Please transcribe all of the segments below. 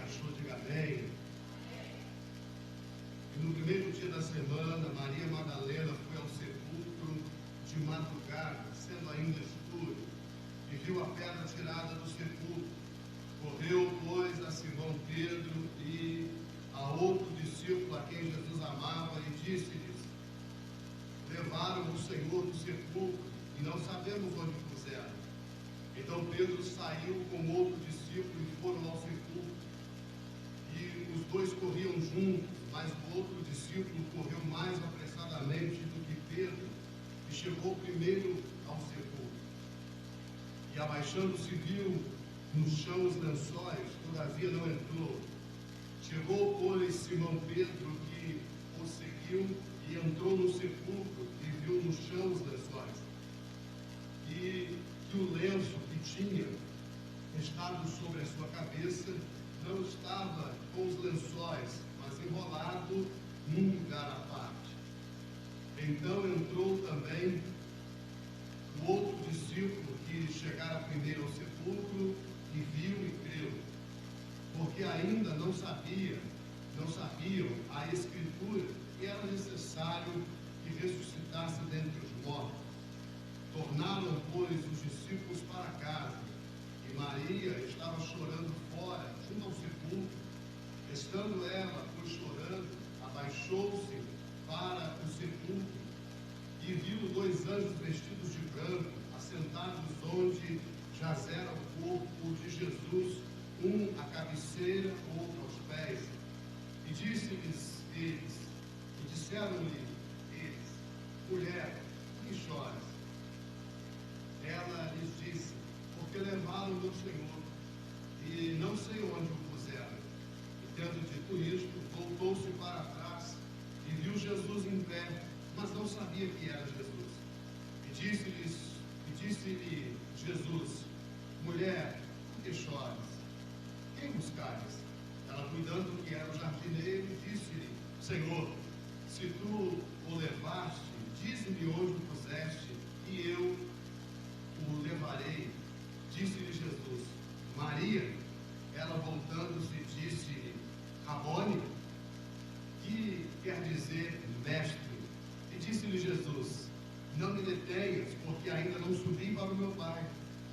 achou, diga amém. E no primeiro dia da semana, Maria Madalena foi ao sepulcro de madrugada, sendo ainda escuro, e viu a pedra tirada do sepulcro. Correu, pois, a Simão Pedro e a outro discípulo a quem Jesus amava, e disse-lhes: levaram o Senhor do sepulcro, e não sabemos onde puseram. Então Pedro saiu com outro discípulo e foram ao sepulcro. E os dois corriam juntos, mas o outro discípulo correu mais apressadamente do que Pedro, e chegou primeiro ao sepulcro. E abaixando-se viu no chão os lençóis, todavia não entrou. Chegou, pois, Simão Pedro, que o seguiu, e entrou no sepulcro, e viu no chão os lençóis, e que o lenço que tinha estado sobre a sua cabeça não estava com os lençóis, mas enrolado num lugar à parte. Então entrou também o outro discípulo que chegara primeiro ao sepulcro, e viu e creu, porque ainda não sabiam a Escritura que era necessário que ressuscitasse dentre os mortos. Tornaram, pois, os discípulos para casa, e Maria estava chorando fora, junto ao sepulcro. Estando ela, pois, chorando, abaixou-se para o sepulcro, e viu dois anjos vestidos de branco, assentados onde jazera o corpo de Jesus, um à cabeceira, outro aos pés. E disse-lhes eles, e disseram-lhe eles: mulher, por que choras? Ela lhes disse: porque levaram o meu Senhor, e não sei onde o puseram. E tendo dito isto, voltou-se para trás, e viu Jesus em pé, mas não sabia que era Jesus. E disse-lhe Jesus: mulher, por que choras? Quem buscares? Ela, cuidando que era o jardineiro, disse-lhe: Senhor, se tu o levaste, dize-me onde o puseste, e eu o levarei. Disse-lhe Jesus: Maria. Ela, voltando-se, disse-lhe: Rabone, que quer dizer mestre. E disse-lhe Jesus: não me detenhas, porque ainda não subi para o meu Pai,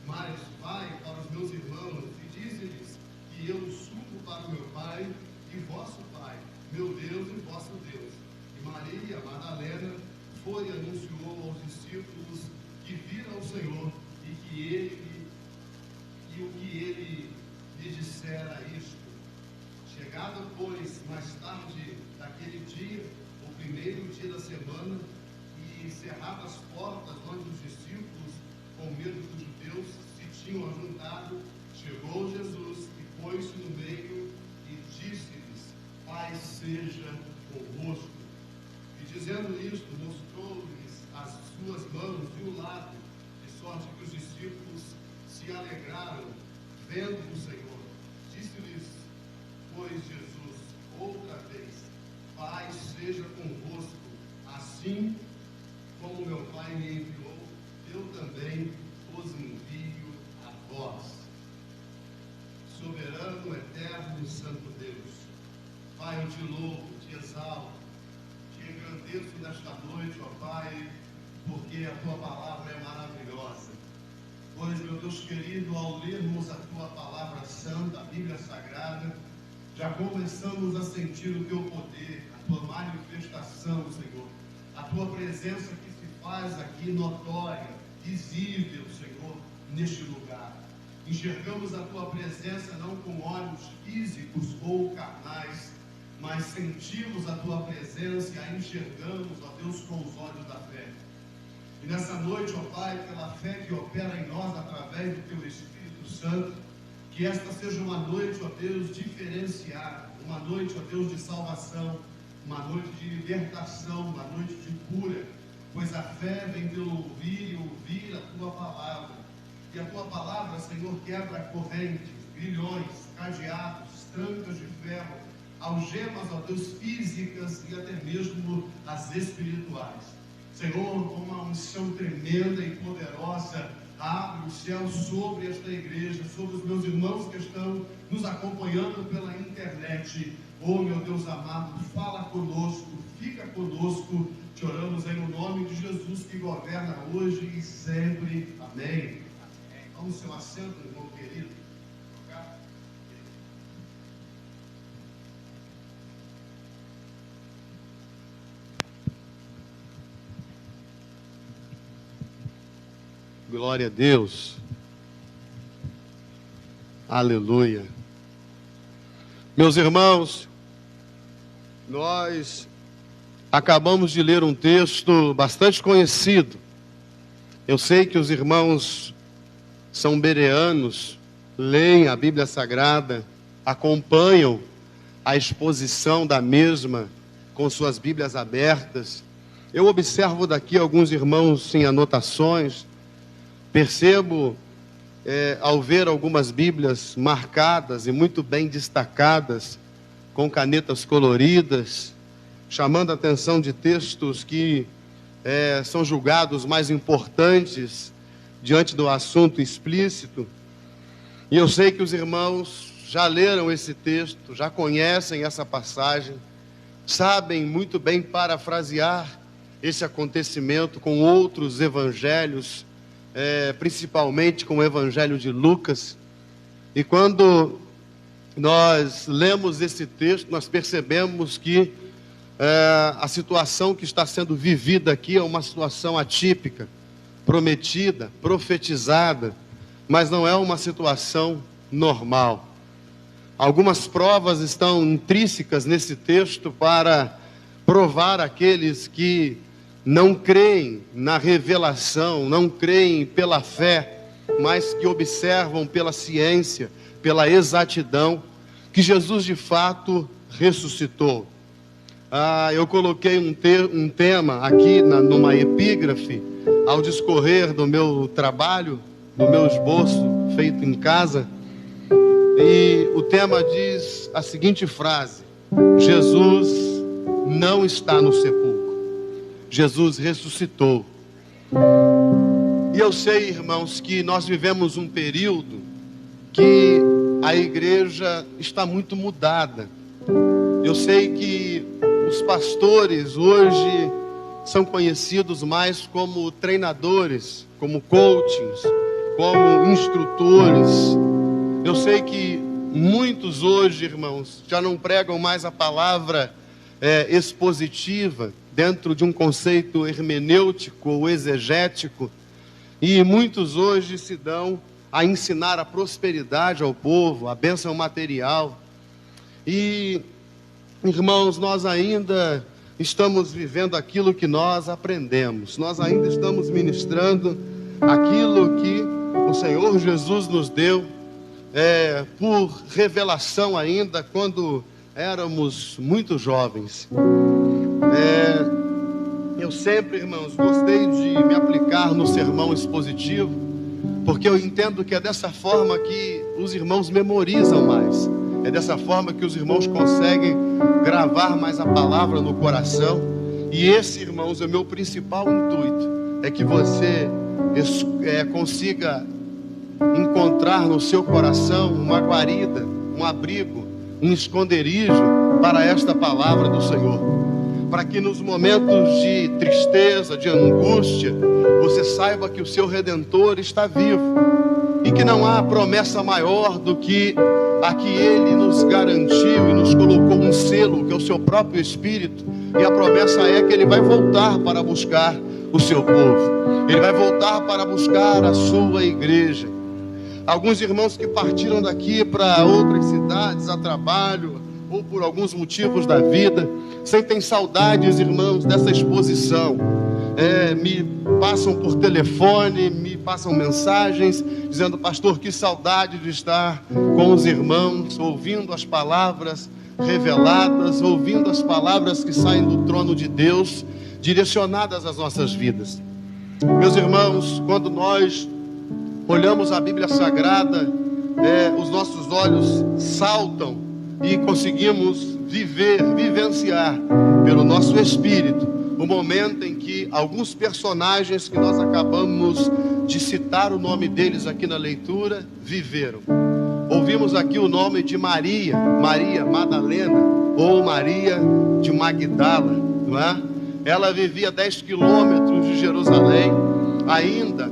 mas vai para os meus irmãos e dize-lhes que eu subo para o meu Pai e vosso Pai, meu Deus e vosso Deus. E Maria Madalena foi e anunciou aos discípulos que viram o Senhor e o que ele lhe dissera isto. Chegado, pois, mais tarde daquele dia, o primeiro dia da semana, e cerradas as portas onde os discípulos, com medo dos judeus, se tinham ajuntado, chegou Jesus e pôs-se no meio e disse-lhes: paz seja convosco. E dizendo isto, mostrou-lhes as suas mãos e o lado, de sorte que os discípulos se alegraram vendo o Senhor. Disse-lhes, pois, Jesus outra vez: paz seja convosco. Assim como meu Pai me enviou, eu também os envio a vós. Soberano, eterno e santo Deus, Pai, eu te louvo, te exalto, te engrandeço nesta noite, ó Pai, porque a tua palavra é maravilhosa. Pois, meu Deus querido, ao lermos a tua palavra santa, a Bíblia Sagrada, já começamos a sentir o teu poder, a tua manifestação, Senhor, a tua presença que se faz aqui notória, visível, Senhor, neste lugar. Enxergamos a tua presença não com olhos físicos ou carnais, mas sentimos a tua presença e a enxergamos, ó Deus, com os olhos da fé. E nessa noite, ó Pai, pela fé que opera em nós através do teu Espírito Santo, que esta seja uma noite, ó Deus, diferenciada, uma noite, ó Deus, de salvação, uma noite de libertação, uma noite de cura, pois a fé vem pelo ouvir e ouvir a tua palavra. E a tua palavra, Senhor, quebra correntes, grilhões, cadeados, trancas de ferro, algemas, ó Deus, físicas e até mesmo as espirituais. Senhor, com uma unção tremenda e poderosa, abre o céu sobre esta igreja, sobre os meus irmãos que estão nos acompanhando pela internet. Oh, meu Deus amado, fala conosco, fica conosco. Te oramos aí no nome de Jesus, que governa hoje e sempre. Amém. Vamos seu assento, irmão querido. Glória a Deus. Aleluia. Meus irmãos, nós acabamos de ler um texto bastante conhecido. Eu sei que os irmãos são bereanos, leem a Bíblia Sagrada, acompanham a exposição da mesma com suas Bíblias abertas. Eu observo daqui alguns irmãos sem anotações. Percebo, ao ver algumas Bíblias marcadas e muito bem destacadas, com canetas coloridas, chamando a atenção de textos que são julgados mais importantes diante do assunto explícito. E eu sei que os irmãos já leram esse texto, já conhecem essa passagem, sabem muito bem parafrasear esse acontecimento com outros evangelhos, principalmente com o Evangelho de Lucas. E quando nós lemos esse texto, nós percebemos que a situação que está sendo vivida aqui é uma situação atípica, prometida, profetizada, mas não é uma situação normal. Algumas provas estão intrínsecas nesse texto para provar aqueles que não creem na revelação, não creem pela fé, mas que observam pela ciência, pela exatidão, que Jesus de fato ressuscitou. Eu coloquei um tema aqui numa epígrafe, ao discorrer do meu trabalho, do meu esboço feito em casa, e o tema diz a seguinte frase: Jesus não está no sepulcro. Jesus ressuscitou. E eu sei, irmãos, que nós vivemos um período que a igreja está muito mudada. Eu sei que os pastores hoje são conhecidos mais como treinadores, como coachings, como instrutores. Eu sei que muitos hoje, irmãos, já não pregam mais a palavra expositiva dentro de um conceito hermenêutico ou exegético, e muitos hoje se dão a ensinar a prosperidade ao povo, a bênção material. E, irmãos, nós ainda estamos vivendo aquilo que nós aprendemos, nós ainda estamos ministrando aquilo que o Senhor Jesus nos deu por revelação ainda quando éramos muito jovens. Eu sempre, irmãos, gostei de me aplicar no sermão expositivo, porque eu entendo que é dessa forma que os irmãos memorizam mais, é dessa forma que os irmãos conseguem gravar mais a palavra no coração. E esse, irmãos, é o meu principal intuito, é que você consiga encontrar no seu coração uma guarida, um abrigo, um esconderijo para esta palavra do Senhor, para que nos momentos de tristeza, de angústia, você saiba que o seu Redentor está vivo e que não há promessa maior do que a que Ele nos garantiu e nos colocou um selo, que é o seu próprio Espírito. E a promessa é que Ele vai voltar para buscar o seu povo, Ele vai voltar para buscar a sua igreja. Alguns irmãos que partiram daqui para outras cidades a trabalho ou por alguns motivos da vida sentem saudades, irmãos, dessa exposição. Me passam por telefone, me passam mensagens dizendo: pastor, que saudade de estar com os irmãos, ouvindo as palavras reveladas, ouvindo as palavras que saem do trono de Deus, direcionadas às nossas vidas. Meus irmãos, quando nós olhamos a Bíblia Sagrada, os nossos olhos saltam e conseguimos vivenciar pelo nosso espírito o momento em que alguns personagens que nós acabamos de citar o nome deles aqui na leitura, viveram. Ouvimos aqui o nome de Maria, Maria Madalena, ou Maria de Magdala, não é? Ela vivia 10 quilômetros de Jerusalém, ainda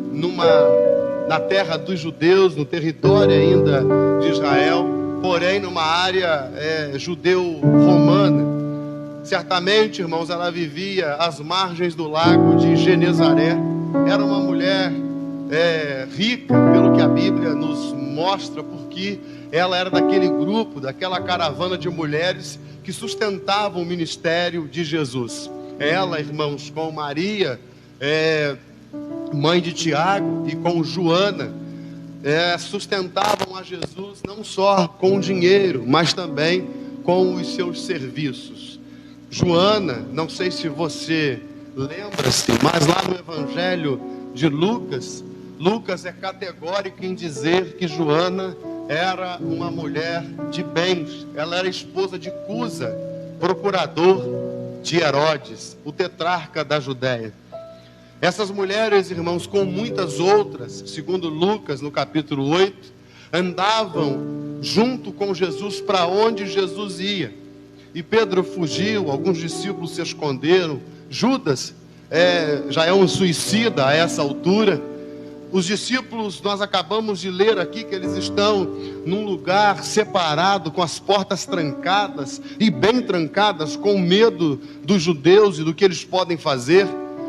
na terra dos judeus, no território ainda de Israel, porém numa área judeu-romana. Certamente, irmãos, ela vivia às margens do lago de Genezaré. Era uma mulher rica, pelo que a Bíblia nos mostra, porque ela era daquele grupo, daquela caravana de mulheres que sustentavam o ministério de Jesus. Ela, irmãos, com Maria, mãe de Tiago, e com Joana, sustentavam a Jesus não só com dinheiro, mas também com os seus serviços. Joana, não sei se você lembra-se, mas lá no Evangelho de Lucas, Lucas é categórico em dizer que Joana era uma mulher de bens. Ela era esposa de Cusa, procurador de Herodes, o tetrarca da Judéia. Essas mulheres, irmãos, com muitas outras, segundo Lucas, no capítulo 8, andavam junto com Jesus para onde Jesus ia. E Pedro fugiu, alguns discípulos se esconderam. Judas já é um suicida a essa altura. Os discípulos, nós acabamos de ler aqui que eles estão num lugar separado, com as portas trancadas, e bem trancadas, com medo dos judeus e do que eles podem fazer.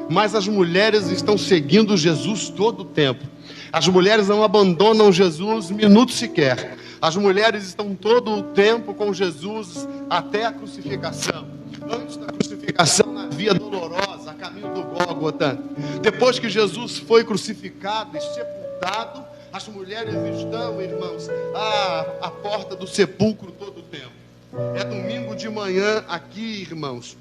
Mas as mulheres estão seguindo Jesus todo o tempo. As mulheres não abandonam Jesus minuto sequer. As mulheres estão todo o tempo com Jesus até a crucificação. Antes da crucificação, na via dolorosa, a caminho do Gólgota. Depois que Jesus foi crucificado e sepultado, as mulheres estão, irmãos, à porta do sepulcro todo o tempo. É domingo de manhã aqui, irmãos.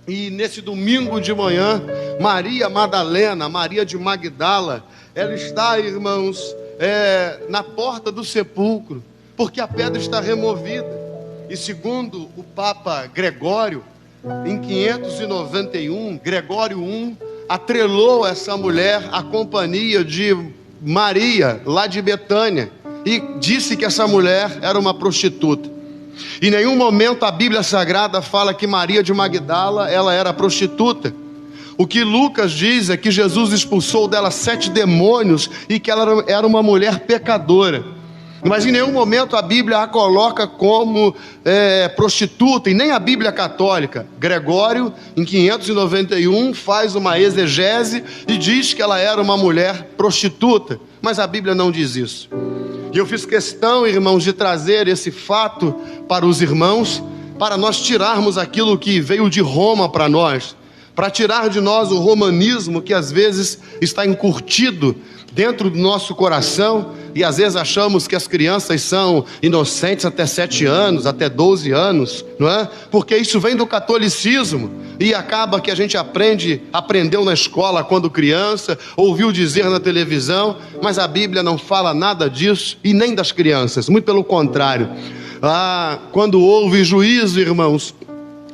E nesse domingo de manhã, Maria Madalena, Maria de Magdala, ela está, irmãos, na porta do sepulcro, porque a pedra está removida. E segundo o Papa Gregório, em 591, Gregório I atrelou essa mulher à companhia de Maria, lá de Betânia, e disse que essa mulher era uma prostituta. Em nenhum momento a Bíblia Sagrada fala que Maria de Magdala, ela era prostituta. O que Lucas diz é que Jesus expulsou dela 7 demônios e que ela era uma mulher pecadora. Mas em nenhum momento a Bíblia a coloca como prostituta, e nem a Bíblia católica. Gregório, em 591, faz uma exegese e diz que ela era uma mulher prostituta, mas a Bíblia não diz isso. E eu fiz questão, irmãos, de trazer esse fato para os irmãos, para nós tirarmos aquilo que veio de Roma para nós, para tirar de nós o romanismo que às vezes está encurtido dentro do nosso coração, e às vezes achamos que as crianças são inocentes até 7 anos, até 12 anos, não é? Porque isso vem do catolicismo, e acaba que a gente aprendeu na escola quando criança, ouviu dizer na televisão, mas a Bíblia não fala nada disso, e nem das crianças, muito pelo contrário. Quando houve juízo, irmãos,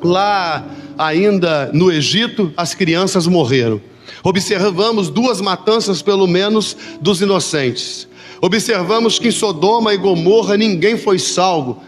lá ainda no Egito, as crianças morreram. Observamos 2 matanças pelo menos dos inocentes. Observamos que em Sodoma e Gomorra ninguém foi salvo,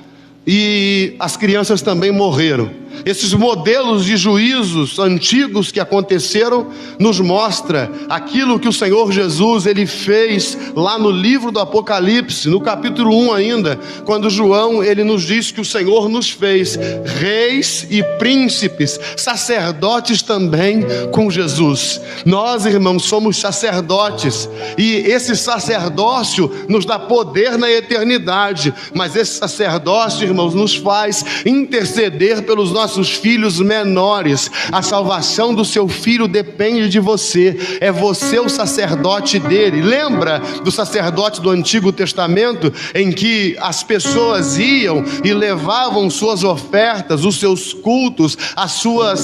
e as crianças também morreram. Esses modelos de juízos antigos que aconteceram nos mostra aquilo que o Senhor Jesus ele fez lá no livro do Apocalipse, no capítulo 1 ainda, quando João ele nos diz que o Senhor nos fez reis e príncipes, sacerdotes também com Jesus. Nós, irmãos, somos sacerdotes, e esse sacerdócio nos dá poder na eternidade, mas esse sacerdócio, irmãos, nos faz interceder pelos nossos filhos menores. A salvação do seu filho depende de você. É você o sacerdote dele. Lembra do sacerdote do Antigo Testamento, em que as pessoas iam e levavam suas ofertas, os seus cultos,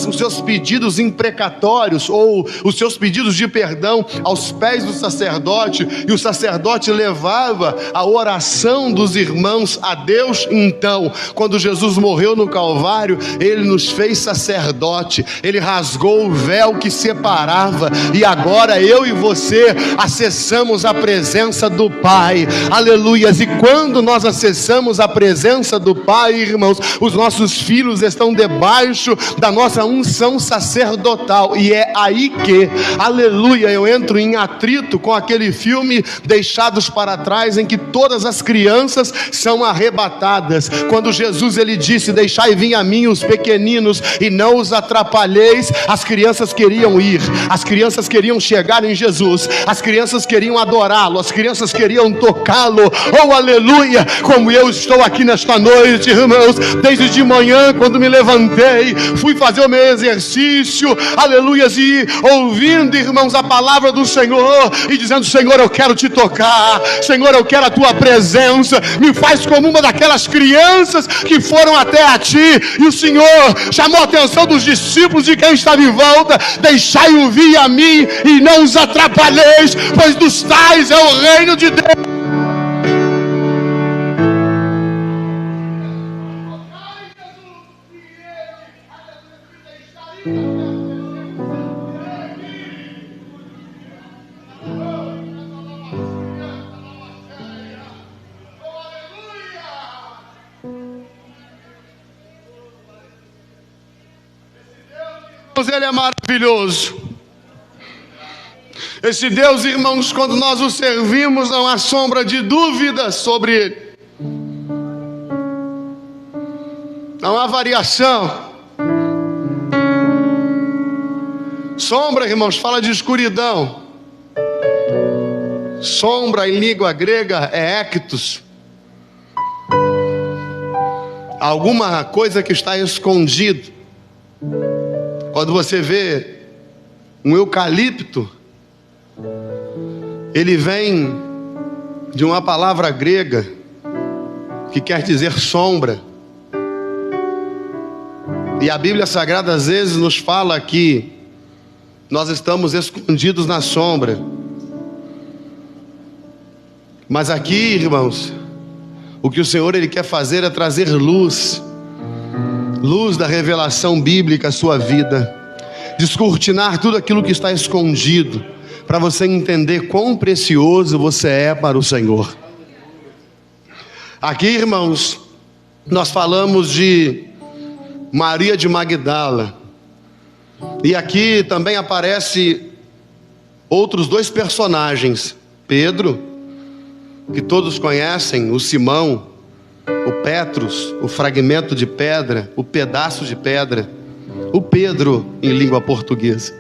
os seus pedidos imprecatórios, ou os seus pedidos de perdão aos pés do sacerdote, e o sacerdote levava a oração dos irmãos a Deus. Então, quando Jesus morreu no Calvário, ele Ele nos fez sacerdote, Ele rasgou o véu que separava, e agora eu e você acessamos a presença do Pai, aleluias. E quando nós acessamos a presença do Pai, irmãos, os nossos filhos estão debaixo da nossa unção sacerdotal, e é aí que, aleluia, eu entro em atrito com aquele filme Deixados para Trás, em que todas as crianças são arrebatadas. Quando Jesus ele disse: deixai vir a mim os pequeninos e não os atrapalheis, as crianças queriam ir, as crianças queriam chegar em Jesus, as crianças queriam adorá-lo, as crianças queriam tocá-lo. Oh aleluia, como eu estou aqui nesta noite, irmãos, desde de manhã quando me levantei, fui fazer o meu exercício, aleluias, e ouvindo, irmãos, a palavra do Senhor, e dizendo: Senhor, eu quero te tocar, Senhor, eu quero a tua presença, me faz como uma daquelas crianças que foram até a ti. E o Senhor chamou a atenção dos discípulos, de quem estava em volta: deixai-o vir a mim e não os atrapalheis, pois dos tais é o reino de Deus. Ele é maravilhoso. Esse Deus, irmãos, quando nós o servimos, não há sombra de dúvida sobre Ele, não há variação. Sombra, irmãos, fala de escuridão. Sombra em língua grega é ectos, alguma coisa que está escondido. Quando você vê um eucalipto, ele vem de uma palavra grega que quer dizer sombra. E a Bíblia Sagrada às vezes nos fala que nós estamos escondidos na sombra. Mas aqui, irmãos, o que o Senhor ele quer fazer é trazer luz da revelação bíblica à sua vida, descortinar tudo aquilo que está escondido, para você entender quão precioso você é para o Senhor. Aqui, irmãos, nós falamos de Maria de Magdala, e aqui também aparece outros dois personagens: Pedro, que todos conhecem, o Simão, o Petrus, o fragmento de pedra, o pedaço de pedra, o Pedro em língua portuguesa.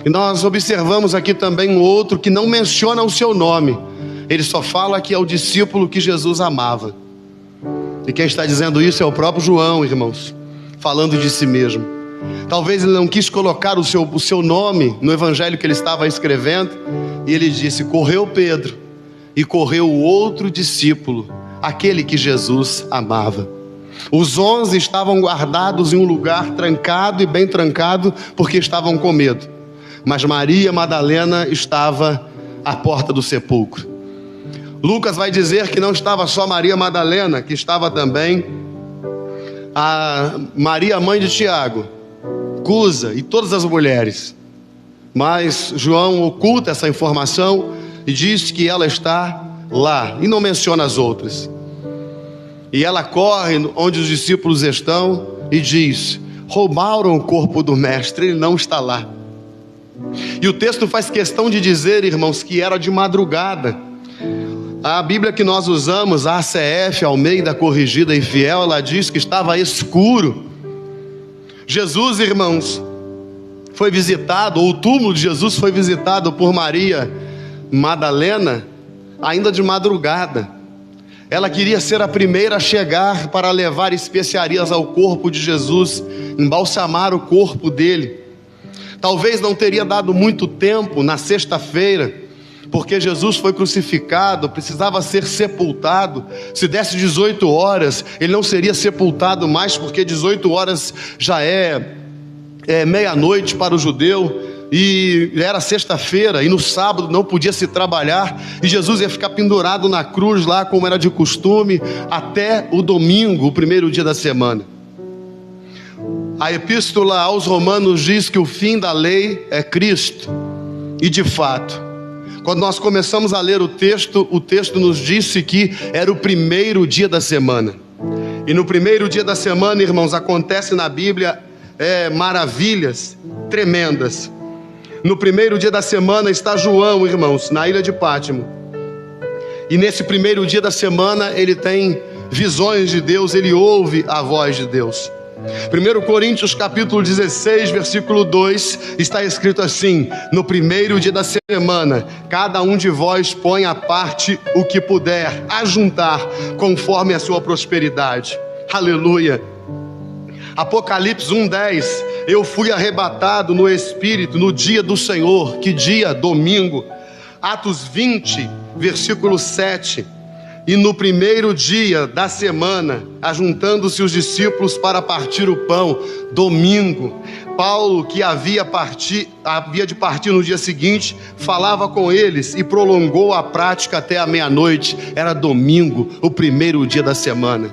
E nós observamos aqui também um outro que não menciona o seu nome, ele só fala que é o discípulo que Jesus amava. E quem está dizendo isso é o próprio João, irmãos, falando de si mesmo. Talvez ele não quis colocar o seu nome no evangelho que ele estava escrevendo, e ele disse: correu Pedro e correu o outro discípulo, aquele que Jesus amava. Os 11 estavam guardados em um lugar trancado e bem trancado, porque estavam com medo. Mas Maria Madalena estava à porta do sepulcro. Lucas vai dizer que não estava só Maria Madalena, que estava também a Maria, mãe de Tiago, Cusa e todas as mulheres. Mas João oculta essa informação e diz que ela está lá, e não menciona as outras. E ela corre onde os discípulos estão e diz: roubaram o corpo do mestre, ele não está lá. E o texto faz questão de dizer, irmãos, que era de madrugada. A Bíblia que nós usamos, a ACF, Almeida Corrigida e Fiel, ela diz que estava escuro. Jesus, irmãos, foi visitado, ou o túmulo de Jesus foi visitado por Maria Madalena ainda de madrugada. Ela queria ser a primeira a chegar para levar especiarias ao corpo de Jesus, embalsamar o corpo dele. Talvez não teria dado muito tempo na sexta-feira, porque Jesus foi crucificado, precisava ser sepultado. Se desse 18 horas, ele não seria sepultado mais, porque 18 horas já é meia-noite para o judeu, e era sexta-feira, e no sábado não podia se trabalhar, e Jesus ia ficar pendurado na cruz lá, como era de costume, até o domingo, o primeiro dia da semana. A epístola aos Romanos diz que o fim da lei é Cristo. E de fato, quando nós começamos a ler o texto nos disse que era o primeiro dia da semana. E no primeiro dia da semana, irmãos, acontece na Bíblia maravilhas tremendas. No primeiro dia da semana está João, irmãos, na ilha de Pátimo. E nesse primeiro dia da semana ele tem visões de Deus, ele ouve a voz de Deus. 1 Coríntios capítulo 16, versículo 2, está escrito assim: no primeiro dia da semana, cada um de vós põe à parte o que puder ajuntar, conforme a sua prosperidade. Aleluia. Apocalipse 1:10, eu fui arrebatado no Espírito no dia do Senhor. Que dia? Domingo. Atos 20, versículo 7, e no primeiro dia da semana, ajuntando-se os discípulos para partir o pão, domingo. Paulo, que havia de partir no dia seguinte, falava com eles e prolongou a prática até a meia-noite. Era domingo, o primeiro dia da semana.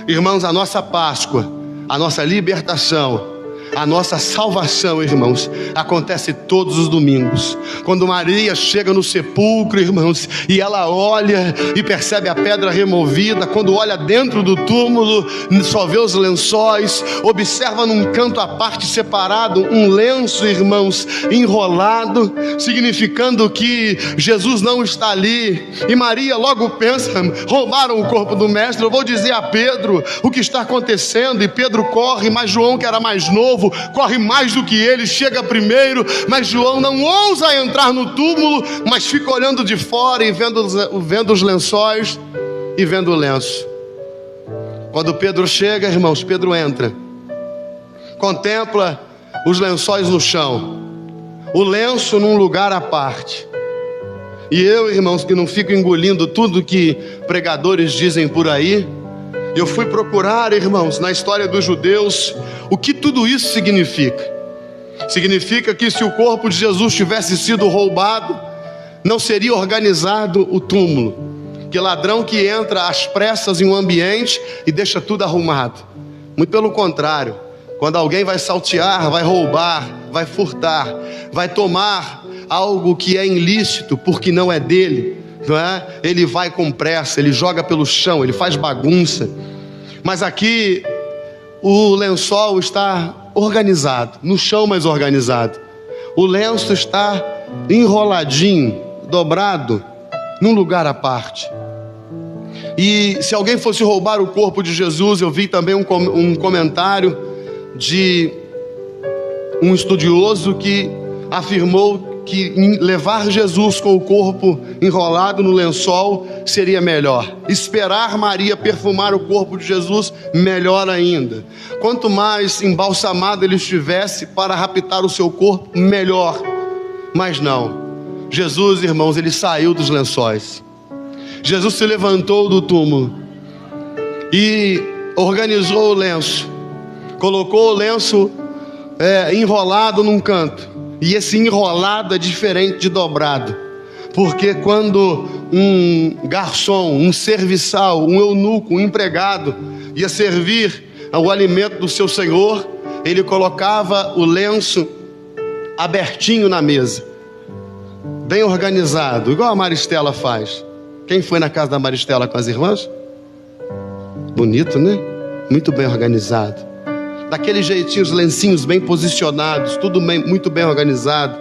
Irmãos, a nossa Páscoa, a nossa libertação, a nossa salvação, irmãos, acontece todos os domingos. Quando Maria chega no sepulcro, irmãos, e ela olha e percebe a pedra removida, quando olha dentro do túmulo, só vê os lençóis, observa num canto à parte separado um lenço, irmãos, enrolado, significando que Jesus não está ali. E Maria logo pensa: roubaram o corpo do mestre, eu vou dizer a Pedro o que está acontecendo. E Pedro corre, mas João, que era mais novo, corre mais do que ele, chega primeiro, mas João não ousa entrar no túmulo, mas fica olhando de fora e vendo os lençóis e vendo o lenço. Quando Pedro chega, irmãos, Pedro entra, contempla os lençóis no chão, o lenço num lugar à parte. E eu, irmãos, que não fico engolindo tudo que pregadores dizem por aí, eu fui procurar, irmãos, na história dos judeus, o que tudo isso significa. Significa que se o corpo de Jesus tivesse sido roubado, não seria organizado o túmulo. Que ladrão que entra às pressas em um ambiente e deixa tudo arrumado. Muito pelo contrário, quando alguém vai saltear, vai roubar, vai furtar, vai tomar algo que é ilícito porque não é dele, não é? Ele vai com pressa, ele joga pelo chão, ele faz bagunça. Mas aqui o lençol está organizado, no chão mais organizado. O lenço está enroladinho, dobrado, num lugar à parte. E se alguém fosse roubar o corpo de Jesus, eu vi também um comentário de um estudioso que afirmou que levar Jesus com o corpo enrolado no lençol seria melhor. Esperar Maria perfumar o corpo de Jesus, melhor ainda. Quanto mais embalsamado ele estivesse para raptar o seu corpo, melhor. Mas não. Jesus, irmãos, ele saiu dos lençóis. Jesus se levantou do túmulo e organizou o lenço. Colocou o lenço enrolado num canto. E esse enrolado é diferente de dobrado, porque quando um garçom, um serviçal, um eunuco, um empregado ia servir o alimento do seu senhor, ele colocava o lenço abertinho na mesa, bem organizado, igual a Maristela faz. Quem foi na casa da Maristela com as irmãs? Bonito, né? Muito bem organizado. Daquele jeitinho, os lencinhos bem posicionados, tudo bem, muito bem organizado.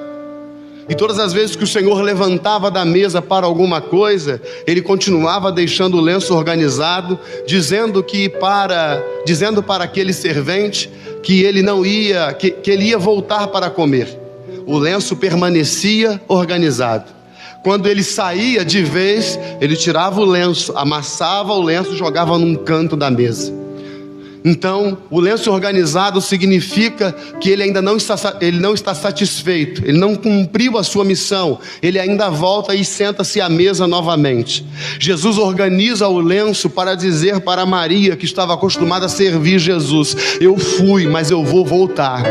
E todas as vezes que o Senhor levantava da mesa para alguma coisa, ele continuava deixando o lenço organizado, dizendo para aquele servente que ele não ia, que ele ia voltar para comer. O lenço permanecia organizado. Quando ele saía de vez, ele tirava o lenço, amassava o lenço e jogava num canto da mesa. Então, o lenço organizado significa que ele ainda não está satisfeito, ele não cumpriu a sua missão, ele ainda volta e senta-se à mesa novamente. Jesus organiza o lenço para dizer para Maria, que estava acostumada a servir Jesus: eu fui, mas eu vou voltar.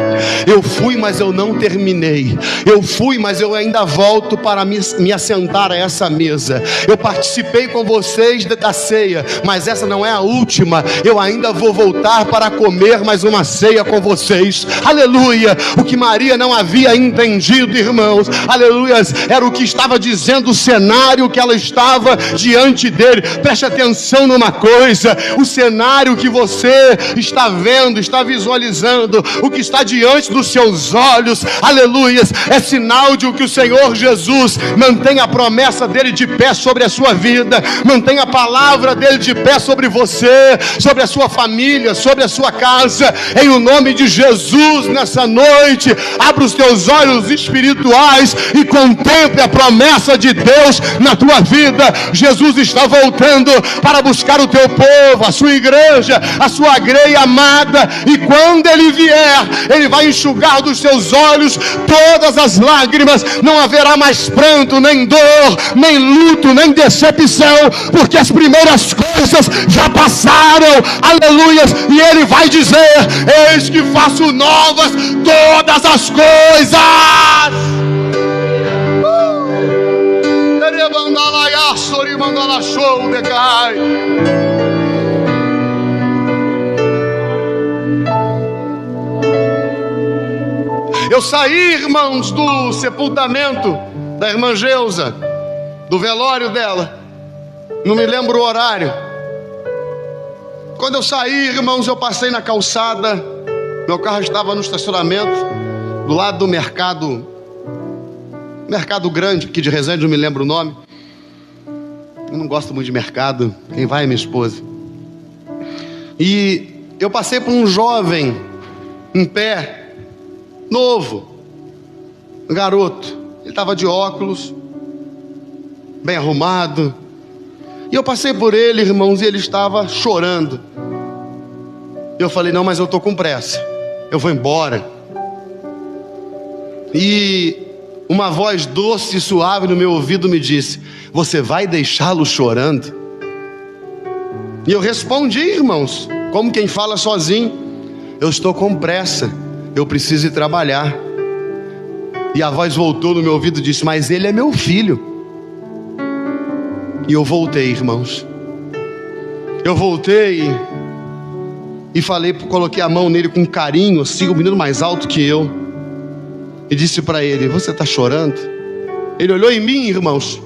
Eu fui, mas eu não terminei. Eu fui, mas eu ainda volto para me assentar a essa mesa. Eu participei com vocês da ceia, mas essa não é a última. Eu ainda vou voltar voltar para comer mais uma ceia com vocês. Aleluia. O que Maria não havia entendido, irmãos, aleluia, era o que estava dizendo o cenário que ela estava diante dele. Preste atenção numa coisa: o cenário que você está vendo, está visualizando, o que está diante dos seus olhos, aleluia, é sinal de que o Senhor Jesus mantém a promessa dele de pé sobre a sua vida, mantém a palavra dele de pé sobre você, sobre a sua família, sobre a sua casa. Em o nome de Jesus, nessa noite, abra os teus olhos espirituais e contemple a promessa de Deus na tua vida. Jesus está voltando para buscar o teu povo, a sua igreja, a sua greia amada, e quando ele vier, ele vai enxugar dos seus olhos todas as lágrimas. Não haverá mais pranto, nem dor, nem luto, nem decepção, porque as primeiras coisas já passaram, aleluia, e ele vai dizer: eis que faço novas todas as coisas. Eu saí, irmãos, do sepultamento da irmã Geusa, do velório dela, não me lembro o horário. Quando eu saí, irmãos, eu passei na calçada, meu carro estava no estacionamento, do lado do mercado grande, aqui de Resende, não me lembro o nome. Eu não gosto muito de mercado, quem vai é minha esposa. E eu passei por um jovem, em pé, novo, um garoto. Ele estava de óculos, bem arrumado. E eu passei por ele, irmãos, e ele estava chorando. Eu falei: não, mas eu estou com pressa, eu vou embora. E uma voz doce e suave no meu ouvido me disse: você vai deixá-lo chorando? E eu respondi, irmãos, como quem fala sozinho: eu estou com pressa, eu preciso ir trabalhar. E a voz voltou no meu ouvido e disse: mas ele é meu filho. E eu voltei, irmãos. Eu voltei e falei, coloquei a mão nele com carinho, assim, o menino mais alto que eu, e disse para ele: você está chorando? Ele olhou em mim, irmãos,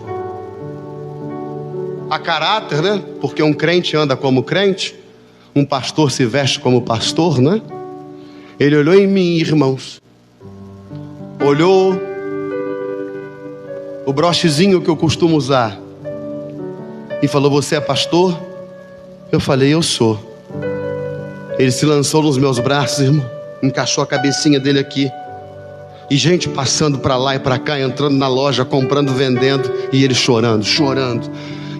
a caráter, né? Porque um crente anda como crente, um pastor se veste como pastor, né? Ele olhou em mim, irmãos, olhou o brochezinho que eu costumo usar e falou: você é pastor? Eu falei: eu sou. Ele se lançou nos meus braços, irmão, encaixou a cabecinha dele aqui. E gente passando para lá e para cá, entrando na loja, comprando, vendendo, e ele chorando,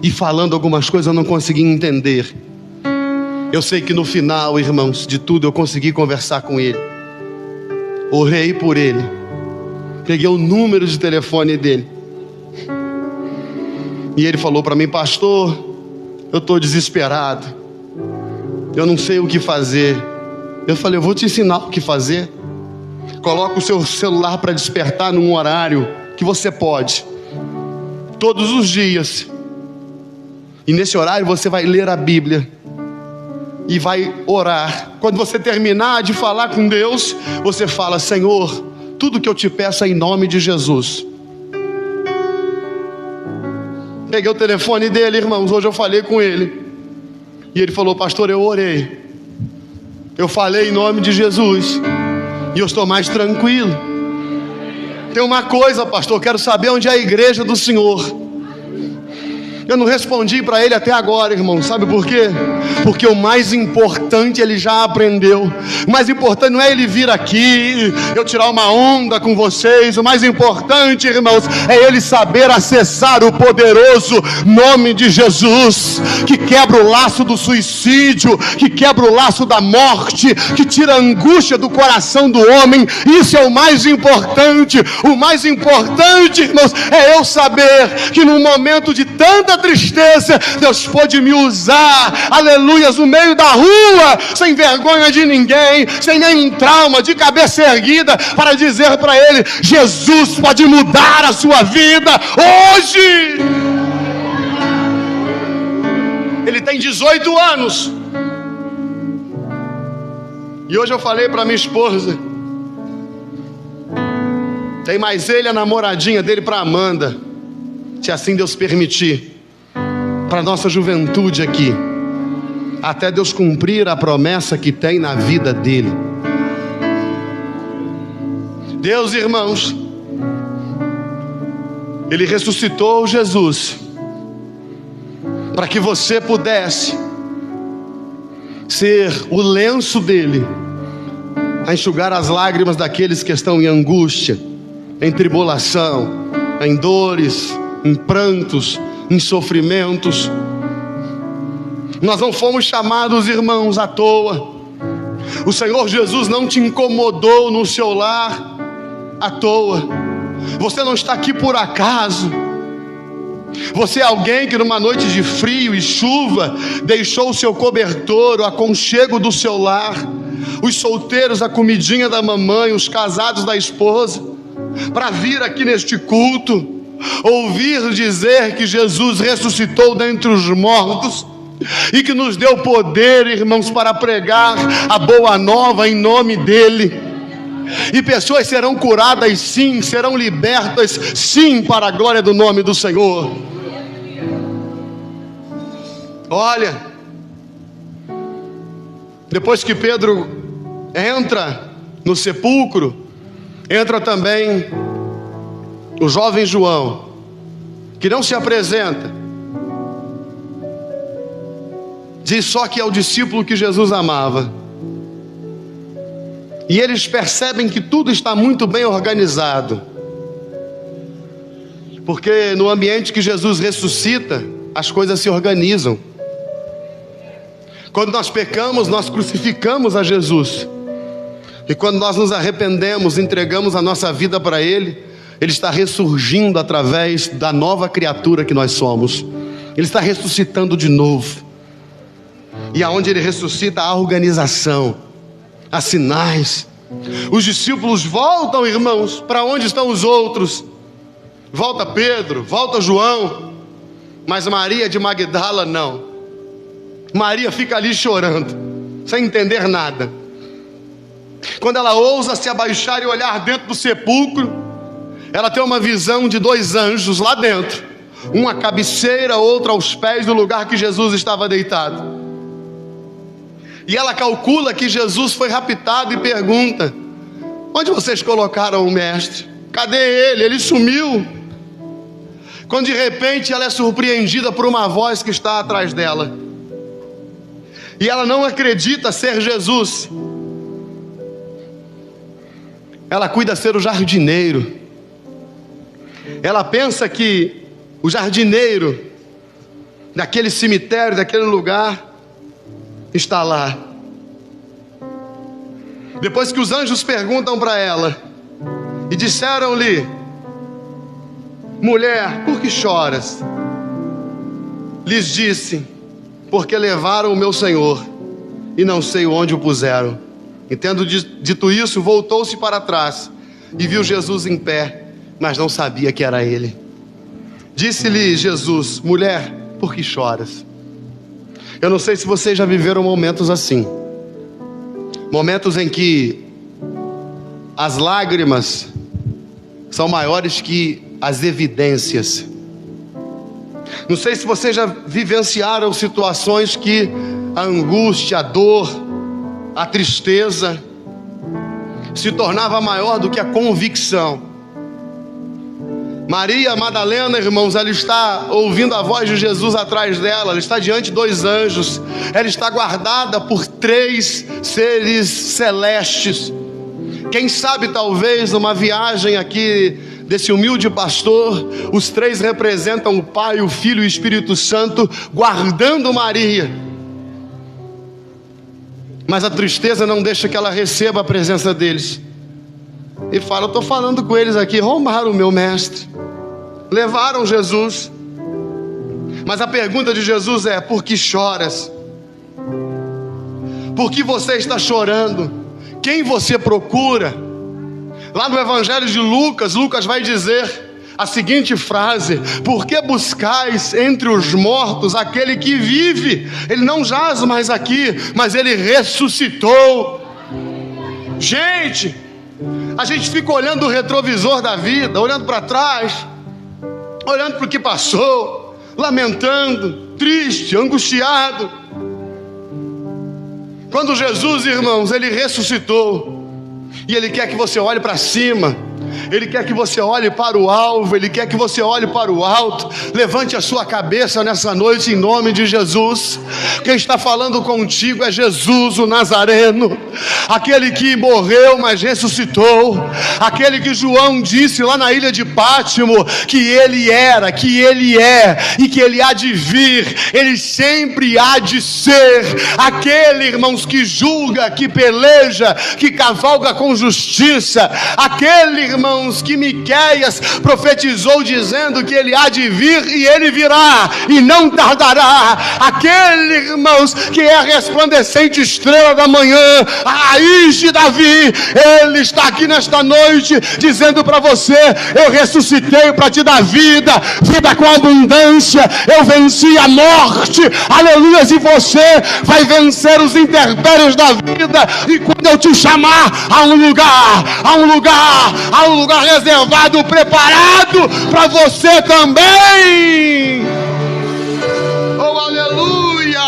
e falando algumas coisas eu não conseguia entender. Eu sei que no final, irmãos, de tudo eu consegui conversar com ele. Orei por ele, peguei o número de telefone dele, e ele falou para mim: pastor, eu estou desesperado, eu não sei o que fazer. Eu falei: eu vou te ensinar o que fazer. Coloca o seu celular para despertar num horário que você pode, todos os dias, e nesse horário você vai ler a Bíblia e vai orar. Quando você terminar de falar com Deus, você fala: Senhor, tudo que eu te peço é em nome de Jesus. Peguei o telefone dele, irmãos, hoje eu falei com ele, e ele falou: pastor, eu orei, eu falei em nome de Jesus, e eu estou mais tranquilo. Tem uma coisa, pastor, eu quero saber onde é a igreja do Senhor. Eu não respondi para ele até agora, irmão. Sabe por quê? Porque o mais importante ele já aprendeu. O mais importante não é ele vir aqui, eu tirar uma onda com vocês. O mais importante, irmãos, é ele saber acessar o poderoso nome de Jesus, que quebra o laço do suicídio, que quebra o laço da morte, que tira a angústia do coração do homem. Isso é o mais importante. O mais importante, irmãos, é eu saber que num momento de tanta tristeza, Deus pode me usar, aleluias, no meio da rua, sem vergonha de ninguém, sem nenhum trauma, de cabeça erguida, para dizer para ele: Jesus pode mudar a sua vida hoje. Ele tem 18 anos, E hoje eu falei para minha esposa, tem mais ele, a namoradinha dele, para Amanda, se assim Deus permitir, para nossa juventude aqui, até Deus cumprir a promessa que tem na vida dele. Deus, irmãos, Ele ressuscitou Jesus para que você pudesse ser o lenço dele a enxugar as lágrimas daqueles que estão em angústia, em tribulação, em dores, em prantos, em sofrimentos. Nós não fomos chamados, irmãos, à toa. O Senhor Jesus não te incomodou no seu lar à toa. Você não está aqui por acaso. Você é alguém que numa noite de frio e chuva deixou o seu cobertor, o aconchego do seu lar, os solteiros a comidinha da mamãe, os casados da esposa, para vir aqui neste culto, ouvir dizer que Jesus ressuscitou dentre os mortos e que nos deu poder, irmãos, para pregar a boa nova em nome dele. E pessoas serão curadas sim, serão libertas sim, para a glória do nome do Senhor. Olha, depois que Pedro entra no sepulcro, entra também o jovem João, que não se apresenta, diz só que é o discípulo que Jesus amava. E eles percebem que tudo está muito bem organizado, porque no ambiente que Jesus ressuscita, as coisas se organizam. Quando nós pecamos, nós crucificamos a Jesus, e quando nós nos arrependemos, entregamos a nossa vida para Ele, Ele está ressurgindo através da nova criatura que nós somos. Ele está ressuscitando de novo. E aonde Ele ressuscita, há organização, há sinais. Os discípulos voltam, irmãos, para onde estão os outros? Volta Pedro, volta João, mas Maria de Magdala não. Maria fica ali chorando, sem entender nada. Quando ela ousa se abaixar e olhar dentro do sepulcro, ela tem uma visão de 2 anjos lá dentro, um à cabeceira, outro aos pés do lugar que Jesus estava deitado. E ela calcula que Jesus foi raptado e pergunta: onde vocês colocaram o mestre? Cadê ele? Ele sumiu. Quando de repente ela é surpreendida por uma voz que está atrás dela, e ela não acredita ser Jesus. Ela cuida ser o jardineiro. Ela pensa que o jardineiro daquele cemitério, daquele lugar, está lá. Depois que os anjos perguntam para ela e disseram-lhe: mulher, por que choras? Lhes disse: porque levaram o meu Senhor e não sei onde o puseram. E tendo dito isso, voltou-se para trás e viu Jesus em pé, mas não sabia que era ele. Disse-lhe Jesus: mulher, por que choras? Eu não sei se vocês já viveram momentos assim, momentos em que as lágrimas são maiores que as evidências. Não sei se vocês já vivenciaram situações que a angústia, a dor, a tristeza se tornava maior do que a convicção. Maria Madalena, irmãos, ela está ouvindo a voz de Jesus atrás dela, ela está diante de 2 anjos, ela está guardada por 3 seres celestes. Quem sabe talvez numa viagem aqui desse humilde pastor, os 3 representam o Pai, o Filho e o Espírito Santo, guardando Maria. Mas a tristeza não deixa que ela receba a presença deles. E fala: eu estou falando com eles aqui, roubaram o meu mestre, levaram Jesus. Mas a pergunta de Jesus é: por que choras? Por que você está chorando? Quem você procura? Lá no Evangelho de Lucas, Lucas vai dizer a seguinte frase: por que buscais entre os mortos aquele que vive? Ele não jaz mais aqui, mas ele ressuscitou. Gente, a gente fica olhando o retrovisor da vida, olhando para trás, olhando para o que passou, lamentando, triste, angustiado. Quando Jesus, irmãos, Ele ressuscitou, e Ele quer que você olhe para cima, Ele quer que você olhe para o alvo, Ele quer que você olhe para o alto. Levante a sua cabeça nessa noite em nome de Jesus. Quem está falando contigo é Jesus, o Nazareno, aquele que morreu, mas ressuscitou, aquele que João disse lá na ilha de Pátimo que Ele era, que Ele é e que Ele há de vir. Ele sempre há de ser aquele, irmãos, que julga, que peleja, que cavalga com justiça, aquele, irmãos, que Miqueias profetizou dizendo que Ele há de vir e Ele virá e não tardará, aquele, irmãos, que é a resplandecente estrela da manhã, a raiz de Davi. Ele está aqui nesta noite dizendo para você: eu ressuscitei para te dar vida, vida com abundância. Eu venci a morte, aleluia, e você vai vencer os intempéries da vida. E quando eu te chamar, há um lugar reservado, preparado para você também. Oh, aleluia!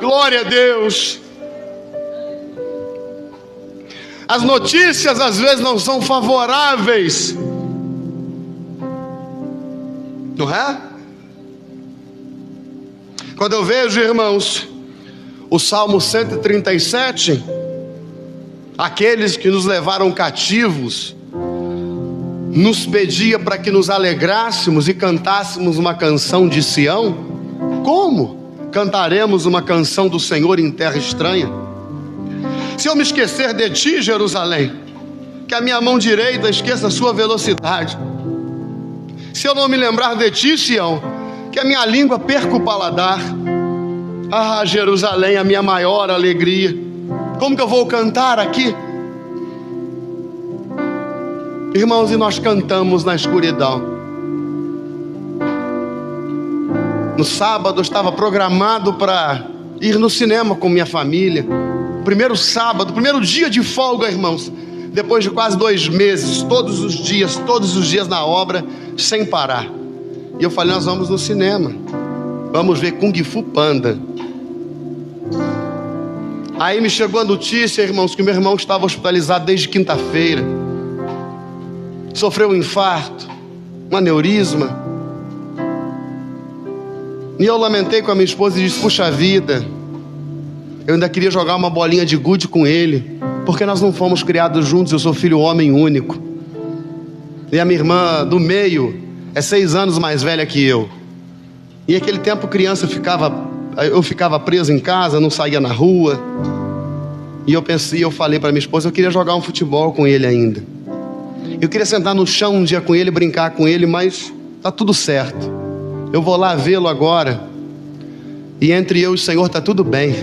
Glória a Deus. As notícias às vezes não são favoráveis, não é? Quando eu vejo, irmãos, o Salmo 137, aqueles que nos levaram cativos, nos pedia para que nos alegrássemos e cantássemos uma canção de Sião. Como cantaremos uma canção do Senhor em terra estranha? Se eu me esquecer de ti, Jerusalém, que a minha mão direita esqueça a sua velocidade. Se eu não me lembrar de ti, Sião, que a minha língua perca o paladar. Ah, Jerusalém, a minha maior alegria. Como que eu vou cantar aqui? Irmãos, e nós cantamos na escuridão. No sábado eu estava programado para ir no cinema com minha família. Primeiro sábado, primeiro dia de folga, irmãos, depois de quase 2 meses, todos os dias na obra, sem parar. E eu falei: nós vamos no cinema, vamos ver Kung Fu Panda. Aí me chegou a notícia, irmãos, que meu irmão estava hospitalizado desde quinta-feira, sofreu um infarto, um aneurisma. E eu lamentei com a minha esposa e disse: puxa vida, eu ainda queria jogar uma bolinha de gude com ele, porque nós não fomos criados juntos. Eu sou filho homem único, e a minha irmã do meio é 6 anos mais velha que eu. E naquele tempo criança eu ficava preso em casa, não saía na rua. E eu falei para minha esposa: eu queria jogar um futebol com ele ainda. Eu queria sentar no chão um dia com ele, brincar com ele, mas tá tudo certo. Eu vou lá vê-lo agora, e entre eu e o Senhor tá tudo bem.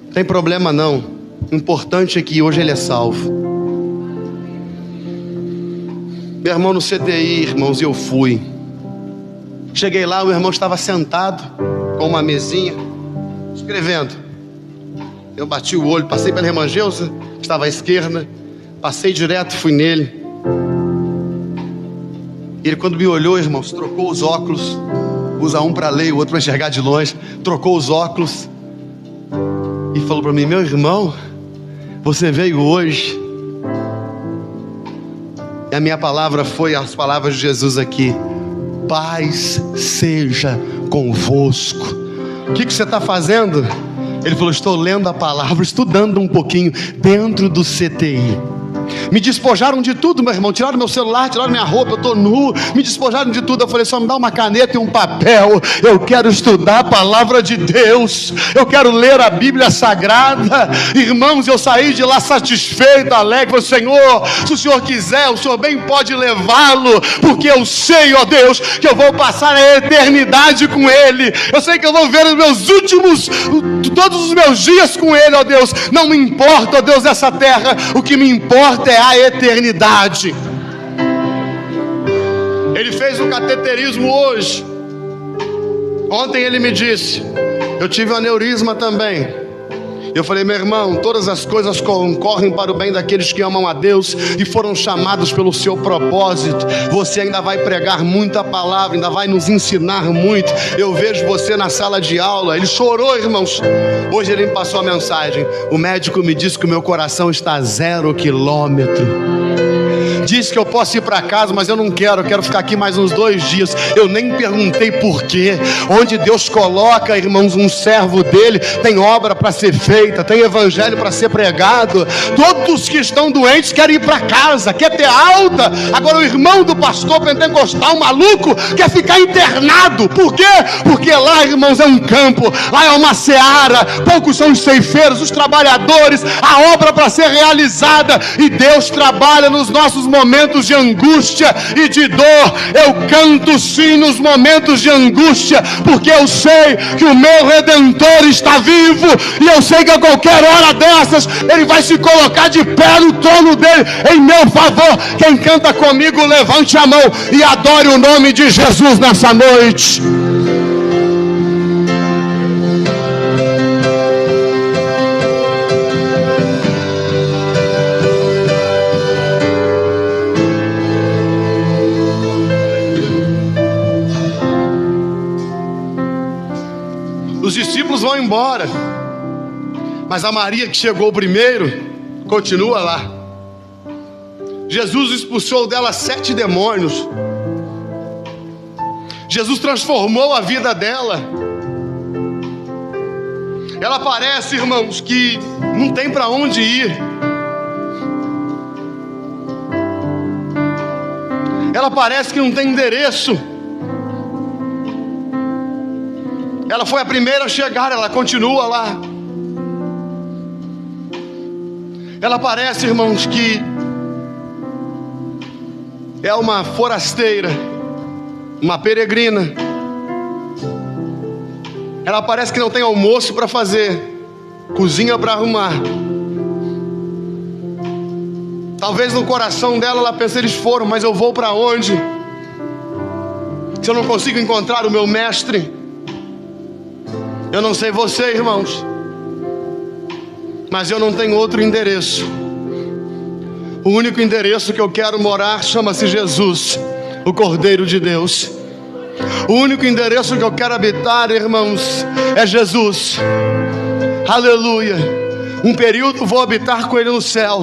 Não tem problema não. O importante é que hoje ele é salvo. Meu irmão no CTI, irmãos, e eu fui. Cheguei lá, o meu irmão estava sentado com uma mesinha, escrevendo. Eu bati o olho, passei pela irmã Geusa, que estava à esquerda, passei direto, fui nele. Ele, quando me olhou, irmãos, trocou os óculos. Usa um para ler, o outro para enxergar de longe. Trocou os óculos e falou para mim: meu irmão, você veio hoje. E a minha palavra foi as palavras de Jesus aqui: paz seja convosco. O que você está fazendo? Ele falou: estou lendo a palavra, estudando um pouquinho dentro do CTI. Me despojaram de tudo, meu irmão. Tiraram meu celular, tiraram minha roupa, eu estou nu. Me despojaram de tudo. Eu falei: só me dá uma caneta e um papel. Eu quero estudar a palavra de Deus. Eu quero ler a Bíblia Sagrada. Irmãos, eu saí de lá satisfeito, alegre. Falei: Senhor, se o Senhor quiser, o Senhor bem pode levá-lo, porque eu sei, ó Deus, que eu vou passar a eternidade com Ele. Eu sei que eu vou ver os meus últimos, todos os meus dias com Ele, ó Deus. Não me importa, ó Deus, essa terra. O que me importa é a eternidade. Ele fez um cateterismo hoje. Ontem ele me disse: Eu tive um aneurisma também. Eu falei: meu irmão, todas as coisas concorrem para o bem daqueles que amam a Deus e foram chamados pelo seu propósito. Você ainda vai pregar muita palavra, ainda vai nos ensinar muito. Eu vejo você na sala de aula. Ele chorou, irmãos. Hoje ele me passou a mensagem: o médico me disse que o meu coração está a 0 quilômetro. Diz que eu posso ir para casa, mas eu não quero. Eu quero ficar aqui mais uns 2 dias. Eu nem perguntei por quê. Onde Deus coloca, irmãos, um servo dele, tem obra para ser feita, tem evangelho para ser pregado. Todos que estão doentes querem ir para casa, quer ter alta. Agora o irmão do pastor pentecostal maluco quer ficar internado. Por quê? Porque lá, irmãos, é um campo, lá é uma seara. Poucos são os ceifeiros, os trabalhadores, a obra para ser realizada. E Deus trabalha nos nossos momentos de angústia e de dor. Eu canto sim nos momentos de angústia, porque eu sei que o meu Redentor está vivo, e eu sei que a qualquer hora dessas ele vai se colocar de pé no trono dele em meu favor. Quem canta comigo, levante a mão e adore o nome de Jesus nessa noite. Os discípulos vão embora, mas a Maria que chegou primeiro continua lá. Jesus expulsou dela 7 demônios. Jesus transformou a vida dela. Ela parece, irmãos, que não tem para onde ir. Ela parece que não tem endereço. Ela foi a primeira a chegar, ela continua lá. Ela parece, irmãos, que é uma forasteira, uma peregrina. Ela parece que não tem almoço para fazer, cozinha para arrumar. Talvez no coração dela ela pense: eles foram, mas eu vou para onde? Se eu não consigo encontrar o meu mestre. Eu não sei você, irmãos, mas eu não tenho outro endereço. O único endereço que eu quero morar chama-se Jesus, o Cordeiro de Deus. O único endereço que eu quero habitar, irmãos, é Jesus. Aleluia. Um período vou habitar com Ele no céu,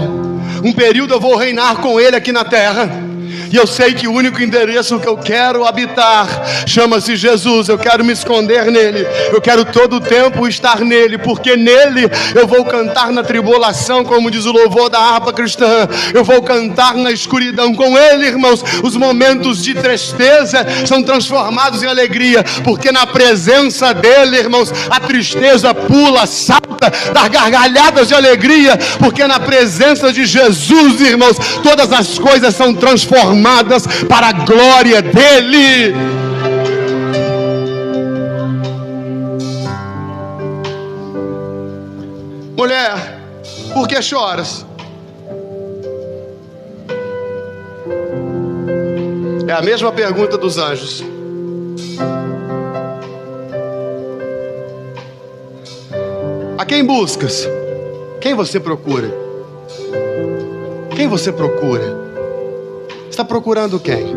um período eu vou reinar com Ele aqui na terra. E eu sei que o único endereço que eu quero habitar chama-se Jesus. Eu quero me esconder nele. Eu quero todo o tempo estar nele, porque nele eu vou cantar na tribulação, como diz o louvor da harpa cristã. Eu vou cantar na escuridão. Com ele, irmãos, os momentos de tristeza são transformados em alegria, porque na presença dele, irmãos, a tristeza pula, salta, dá gargalhadas de alegria, porque na presença de Jesus, irmãos, todas as coisas são transformadas para a glória dele. Mulher, por que choras? É a mesma pergunta dos anjos. A quem buscas? Quem você procura? Quem você procura? Está procurando quem?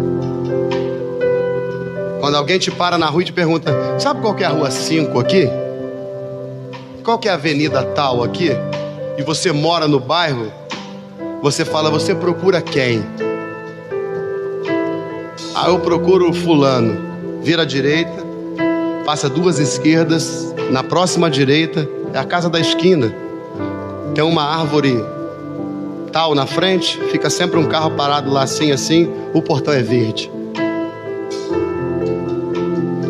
Quando alguém te para na rua e te pergunta: sabe qual que é a rua 5 aqui? Qual que é a avenida tal aqui? E você mora no bairro, você fala: você procura quem? Ah, eu procuro fulano. Vira à direita, passa 2 esquerdas, na próxima direita é a casa da esquina. Tem uma árvore tal na frente, fica sempre um carro parado lá assim, o portão é verde.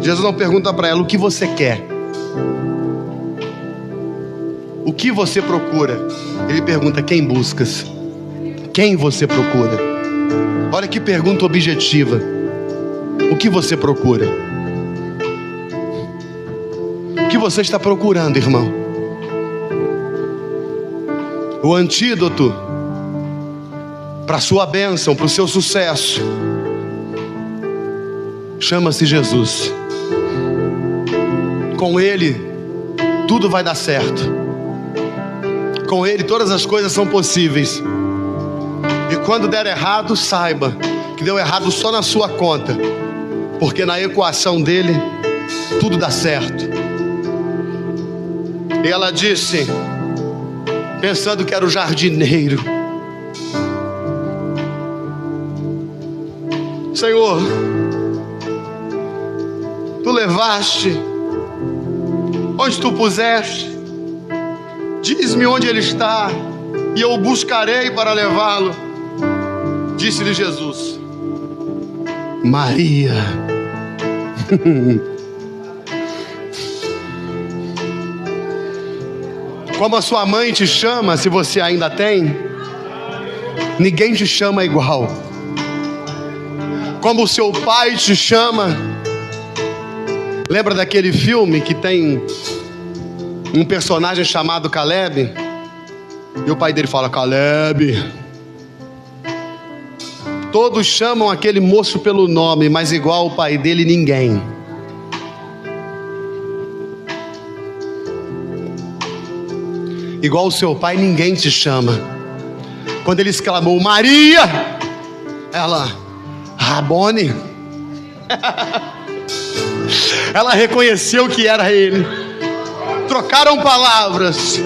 Jesus não pergunta para ela: o que você quer? O que você procura? Ele pergunta: quem buscas? Quem você procura? Olha que pergunta objetiva. O que você procura? O que você está procurando, irmão? O antídoto para a sua bênção, para o seu sucesso, chama-se Jesus. Com Ele tudo vai dar certo. Com Ele todas as coisas são possíveis. E quando der errado, saiba que deu errado só na sua conta, porque na equação dele tudo dá certo. E ela disse, pensando que era o jardineiro: Senhor, tu levaste, onde tu puseste, diz-me onde ele está, e eu o buscarei para levá-lo. Disse-lhe Jesus: Maria. Como a sua mãe te chama, se você ainda tem, ninguém te chama igual. Como o seu pai te chama. Lembra daquele filme que tem um personagem chamado Caleb? E o pai dele fala: Caleb. Todos chamam aquele moço pelo nome, mas igual o pai dele, ninguém. Igual o seu pai, ninguém te chama. Quando ele exclamou Maria, ela: Rabone. Ela reconheceu que era ele. Trocaram palavras,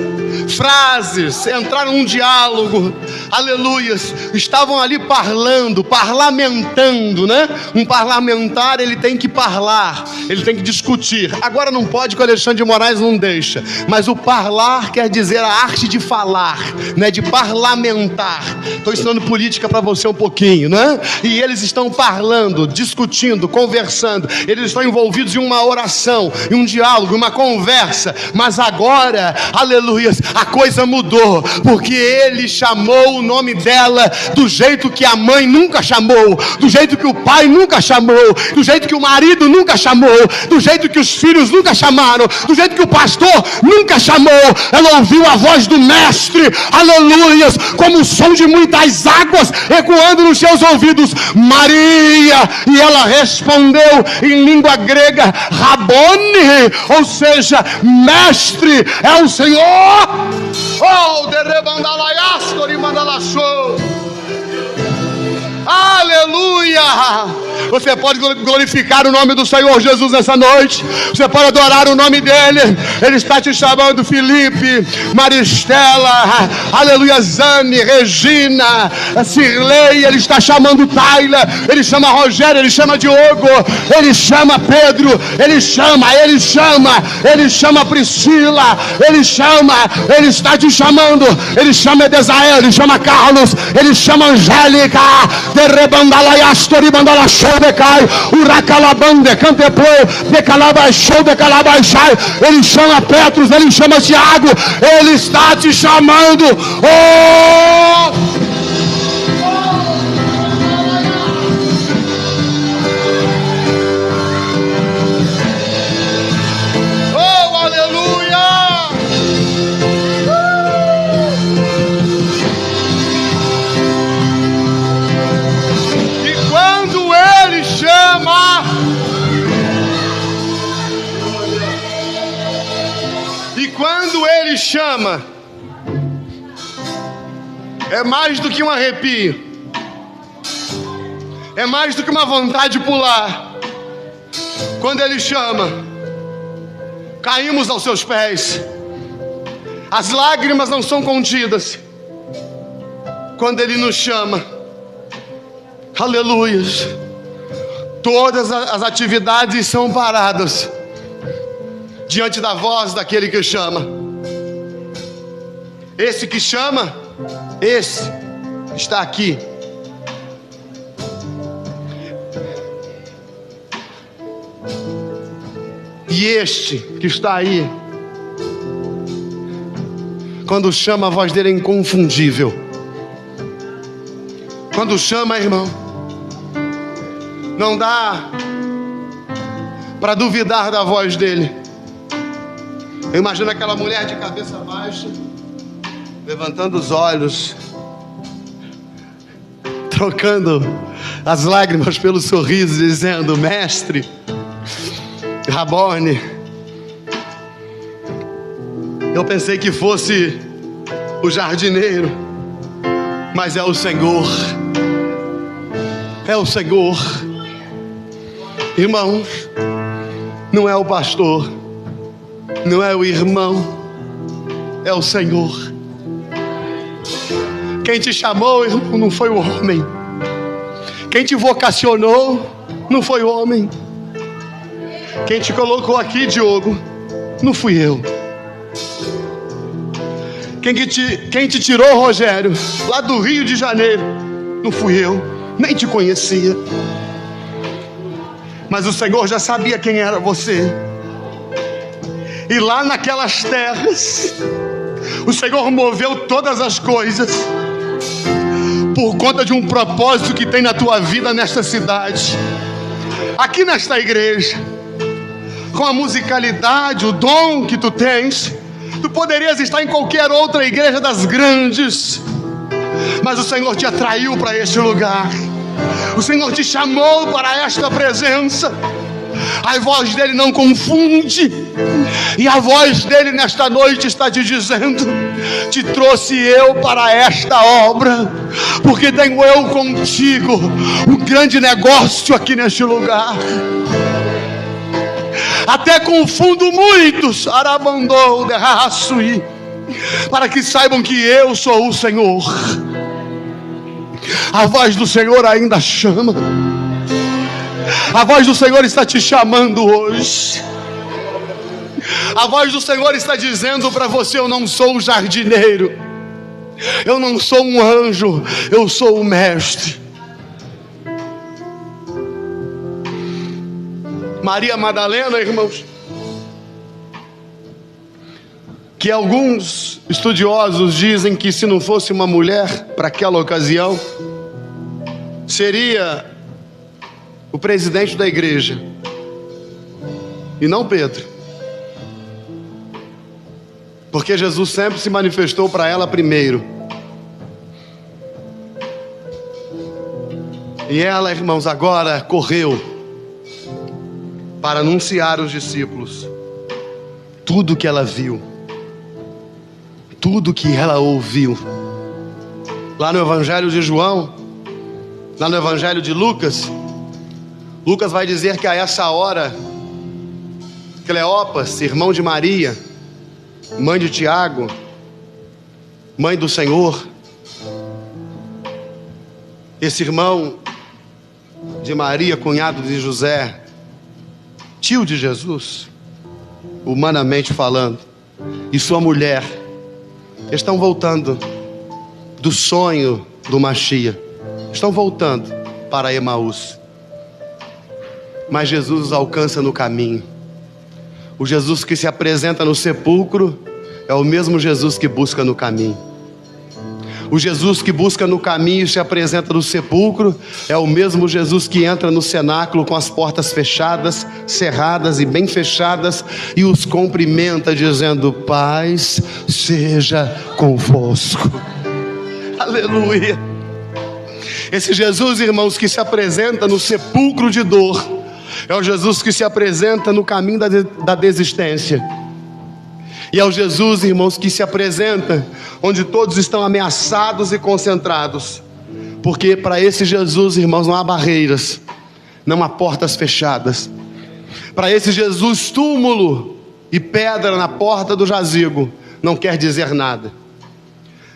frases, entraram num diálogo, aleluias, estavam ali parlamentando, né? Um parlamentar, ele tem que parlar, ele tem que discutir. Agora não pode, que o Alexandre de Moraes não deixa, mas o parlar quer dizer a arte de falar, né? De parlamentar. Estou ensinando política para você um pouquinho, né? E eles estão parlando, discutindo, conversando, eles estão envolvidos em uma oração, em um diálogo, em uma conversa. Mas agora, aleluias, a coisa mudou, porque ele chamou o nome dela do jeito que a mãe nunca chamou, do jeito que o pai nunca chamou, do jeito que o marido nunca chamou, do jeito que os filhos nunca chamaram, do jeito que o pastor nunca chamou. Ela ouviu a voz do mestre, aleluias, como o som de muitas águas ecoando nos seus ouvidos: Maria. E ela respondeu em língua grega: Rabone, ou seja, mestre é o Senhor. Oh, derebandalaiastori mandalachou. Aleluia! Você pode glorificar o nome do Senhor Jesus nessa noite. Você pode adorar o nome dele. Ele está te chamando, Felipe, Maristela, aleluia, Zane, Regina, Cirlei. Ele está chamando Taila. Ele chama Rogério, ele chama Diogo, ele chama Pedro, ele chama Priscila, ele está te chamando. Ele chama Edesael, ele chama Carlos, ele chama Angélica. Derebandalaiastori mandalachou. Uracalabande, Canteplou, Decalabaixou, Decalabaixai. Ele chama Petros, ele chama Tiago, ele está te chamando. Oh! Oh, aleluia! E quando ele chama, é mais do que um arrepio, é mais do que uma vontade de pular. Quando ele chama, caímos aos seus pés. As lágrimas não são contidas. Quando ele nos chama, aleluias, todas as atividades são paradas diante da voz daquele que chama. Esse que chama, esse está aqui. E este que está aí, quando chama, a voz dele é inconfundível. Quando chama, irmão, não dá para duvidar da voz dele. Eu imagino aquela mulher de cabeça baixa, levantando os olhos, trocando as lágrimas pelo sorriso, dizendo: Mestre, Rabone. Eu pensei que fosse o jardineiro, mas é o Senhor. É o Senhor. Irmãos, não é o pastor, não é o irmão, é o Senhor. Quem te chamou, irmão, não foi o homem. Quem te vocacionou, não foi o homem. Quem te colocou aqui, Diogo, não fui eu. Quem te tirou, Rogério, lá do Rio de Janeiro, não fui eu, nem te conhecia. Mas o Senhor já sabia quem era você. E lá naquelas terras, o Senhor moveu todas as coisas por conta de um propósito que tem na tua vida nesta cidade, aqui nesta igreja. Com a musicalidade, o dom que tu tens, tu poderias estar em qualquer outra igreja das grandes, mas o Senhor te atraiu para este lugar. O Senhor te chamou para esta presença. A voz dele não confunde, e a voz dele nesta noite está te dizendo: te trouxe eu para esta obra, porque tenho eu contigo um grande negócio aqui neste lugar. Até confundo muitos, arabandou, derraçui, para que saibam que eu sou o Senhor. A voz do Senhor ainda chama. A voz do Senhor está te chamando hoje. A voz do Senhor está dizendo para você: eu não sou o jardineiro, eu não sou um anjo, eu sou o mestre. Maria Madalena, irmãos, que alguns estudiosos dizem que se não fosse uma mulher para aquela ocasião, seria o presidente da igreja, e não Pedro, porque Jesus sempre se manifestou para ela primeiro. E ela, irmãos, agora correu para anunciar aos discípulos tudo que ela viu, tudo que ela ouviu. Lá no Evangelho de João, lá no Evangelho de Lucas, Lucas vai dizer que a essa hora, Cleopas, irmão de Maria, mãe de Tiago, mãe do Senhor, esse irmão de Maria, cunhado de José, tio de Jesus, humanamente falando, e sua mulher estão voltando do sonho do Machia, estão voltando para Emaús. Mas Jesus os alcança no caminho. O Jesus que se apresenta no sepulcro é o mesmo Jesus que busca no caminho. O Jesus que busca no caminho e se apresenta no sepulcro é o mesmo Jesus que entra no cenáculo com as portas fechadas, cerradas e bem fechadas, e os cumprimenta dizendo: paz seja convosco. Aleluia. Esse Jesus, irmãos, que se apresenta no sepulcro de dor, é o Jesus que se apresenta no caminho da desistência. E é o Jesus, irmãos, que se apresenta onde todos estão ameaçados e concentrados. Porque para esse Jesus, irmãos, não há barreiras, não há portas fechadas. Para esse Jesus, túmulo e pedra na porta do jazigo não quer dizer nada.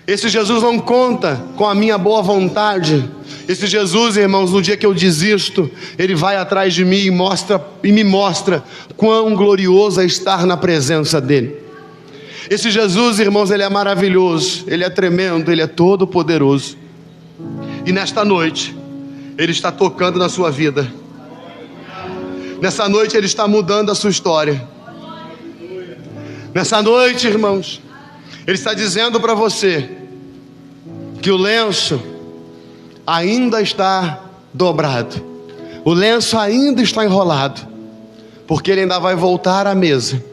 Esse Jesus não conta com a minha boa vontade. Esse Jesus, irmãos, no dia que eu desisto, Ele vai atrás de mim e me mostra quão glorioso é estar na presença dEle. Esse Jesus, irmãos, Ele é maravilhoso, Ele é tremendo, Ele é todo poderoso. E nesta noite, Ele está tocando na sua vida. Nessa noite Ele está mudando a sua história. Nessa noite, irmãos, Ele está dizendo para você que o lenço ainda está dobrado, o lenço ainda está enrolado, porque Ele ainda vai voltar à mesa.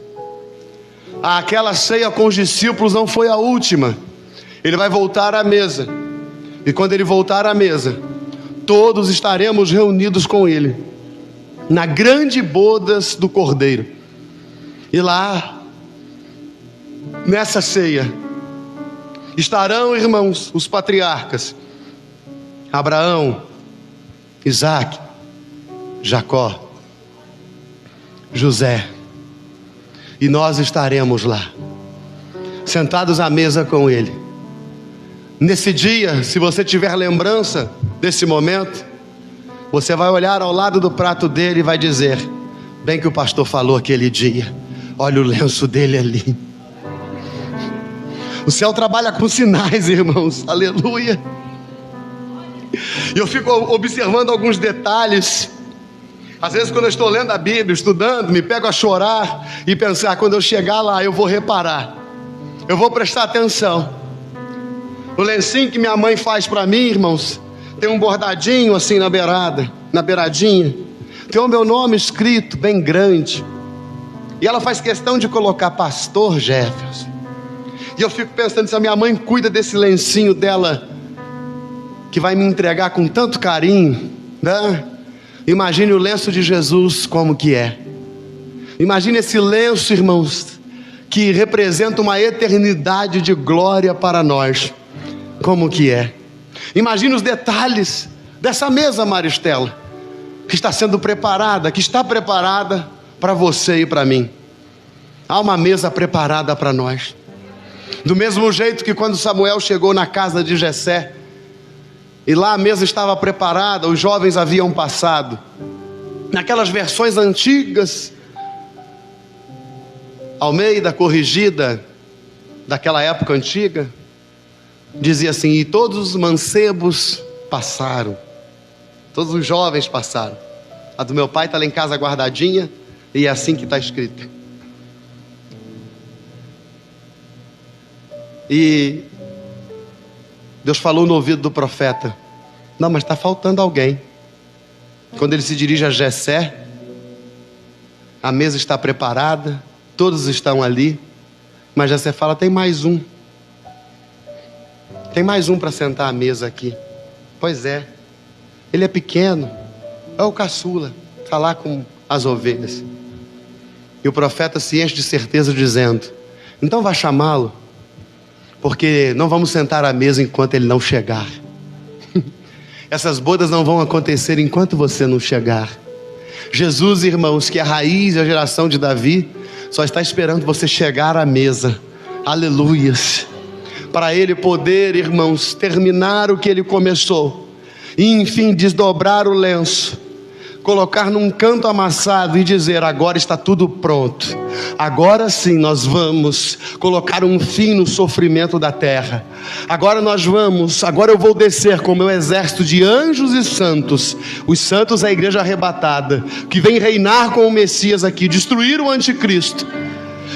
Aquela ceia com os discípulos não foi a última. Ele vai voltar à mesa. E quando Ele voltar à mesa, todos estaremos reunidos com Ele na grande bodas do Cordeiro. E lá nessa ceia estarão, irmãos, os patriarcas: Abraão, Isaac, Jacó, José. E nós estaremos lá, sentados à mesa com ele. Nesse dia, se você tiver lembrança desse momento, você vai olhar ao lado do prato dele e vai dizer: bem que o pastor falou aquele dia, olha o lenço dele ali. O céu trabalha com sinais, irmãos, aleluia. E eu fico observando alguns detalhes. Às vezes quando eu estou lendo a Bíblia, estudando, me pego a chorar e pensar: quando eu chegar lá eu vou reparar, eu vou prestar atenção. O lencinho que minha mãe faz para mim, irmãos, tem um bordadinho assim na beiradinha, tem o meu nome escrito bem grande. E ela faz questão de colocar Pastor Jefferson. E eu fico pensando, se a minha mãe cuida desse lencinho dela, que vai me entregar com tanto carinho, né? Imagine o lenço de Jesus como que é. Imagine esse lenço, irmãos, que representa uma eternidade de glória para nós, como que é. Imagine os detalhes dessa mesa, Maristela, que está sendo preparada, que está preparada para você e para mim. Há uma mesa preparada para nós. Do mesmo jeito que quando Samuel chegou na casa de Jessé, e lá a mesa estava preparada, os jovens haviam passado. Naquelas versões antigas, Almeida, corrigida, daquela época antiga, dizia assim: e todos os mancebos passaram, todos os jovens passaram. A do meu pai está lá em casa guardadinha, e é assim que está escrito. E Deus falou no ouvido do profeta: não, mas está faltando alguém. Quando ele se dirige a Jessé, a mesa está preparada, todos estão ali, mas Jessé fala: tem mais um para sentar à mesa aqui. Pois é, ele é pequeno, é o caçula, está lá com as ovelhas. E o profeta se enche de certeza dizendo: então vá chamá-lo, porque não vamos sentar à mesa enquanto ele não chegar. Essas bodas não vão acontecer enquanto você não chegar. Jesus, irmãos, que é a raiz e a geração de Davi, só está esperando você chegar à mesa. Aleluias. Para ele poder, irmãos, terminar o que ele começou, e enfim desdobrar o lenço, colocar num canto amassado e dizer: agora está tudo pronto, agora sim nós vamos colocar um fim no sofrimento da terra. Agora eu vou descer com o meu exército de anjos e santos. Os santos é a igreja arrebatada, que vem reinar com o Messias aqui, destruir o anticristo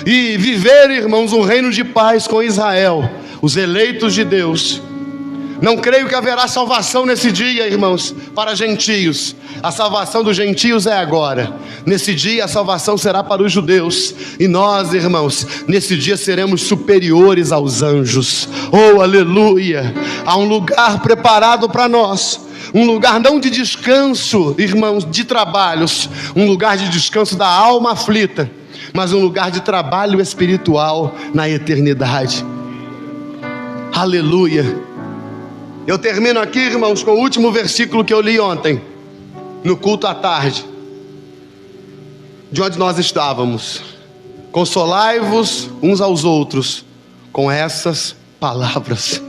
e viver, irmãos, um reino de paz com Israel, os eleitos de Deus. Não creio que haverá salvação nesse dia, irmãos, para gentios. A salvação dos gentios é agora. Nesse dia a salvação será para os judeus. E nós, irmãos, nesse dia seremos superiores aos anjos. Oh, aleluia! Há um lugar preparado para nós. Um lugar não de descanso, irmãos, de trabalhos. Um lugar de descanso da alma aflita, mas um lugar de trabalho espiritual na eternidade. Aleluia! Eu termino aqui, irmãos, com o último versículo que eu li ontem, no culto à tarde, de onde nós estávamos. Consolai-vos uns aos outros com essas palavras.